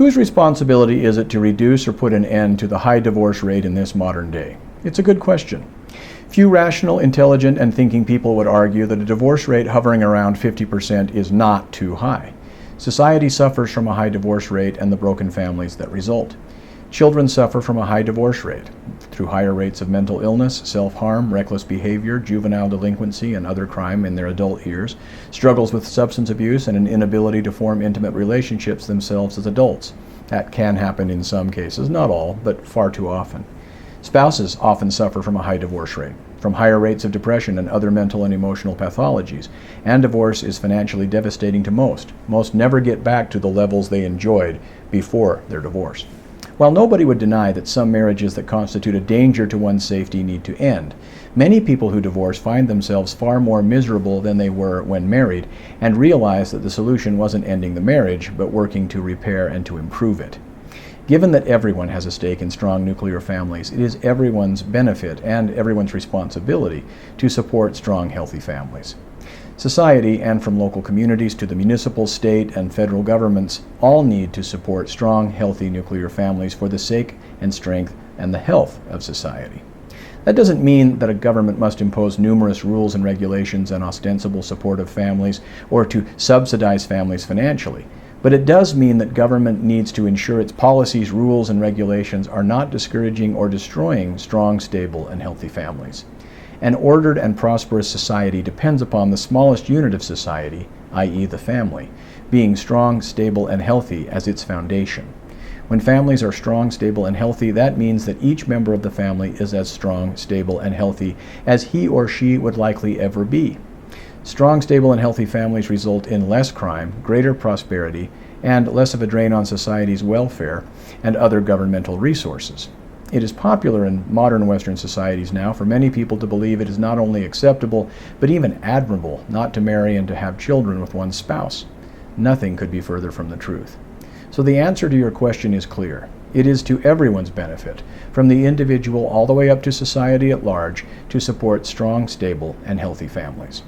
Whose responsibility is it to reduce or put an end to the high divorce rate in this modern day? It's a good question. Few rational, intelligent, and thinking people would argue that a divorce rate hovering around 50% is not too high. Society suffers from a high divorce rate and the broken families that result. Children suffer from a high divorce rate through higher rates of mental illness, self-harm, reckless behavior, juvenile delinquency, and other crime in their adult years, struggles with substance abuse, and an inability to form intimate relationships themselves as adults. That can happen in some cases, not all, but far too often. Spouses often suffer from a high divorce rate, from higher rates of depression and other mental and emotional pathologies, and divorce is financially devastating to most. Most never get back to the levels they enjoyed before their divorce. While nobody would deny that some marriages that constitute a danger to one's safety need to end, many people who divorce find themselves far more miserable than they were when married and realize that the solution wasn't ending the marriage, but working to repair and to improve it. Given that everyone has a stake in strong nuclear families, it is everyone's benefit and everyone's responsibility to support strong, healthy families. Society, and from local communities to the municipal, state, and federal governments, all need to support strong, healthy nuclear families for the sake and strength and the health of society. That doesn't mean that a government must impose numerous rules and regulations and ostensible support of families or to subsidize families financially. But it does mean that government needs to ensure its policies, rules, and regulations are not discouraging or destroying strong, stable, and healthy families. An ordered and prosperous society depends upon the smallest unit of society, i.e. the family, being strong, stable, and healthy as its foundation. When families are strong, stable, and healthy, that means that each member of the family is as strong, stable, and healthy as he or she would likely ever be. Strong, stable, and healthy families result in less crime, greater prosperity, and less of a drain on society's welfare and other governmental resources. It is popular in modern Western societies now for many people to believe it is not only acceptable, but even admirable not to marry and to have children with one's spouse. Nothing could be further from the truth. So the answer to your question is clear. It is to everyone's benefit, from the individual all the way up to society at large, to support strong, stable, and healthy families.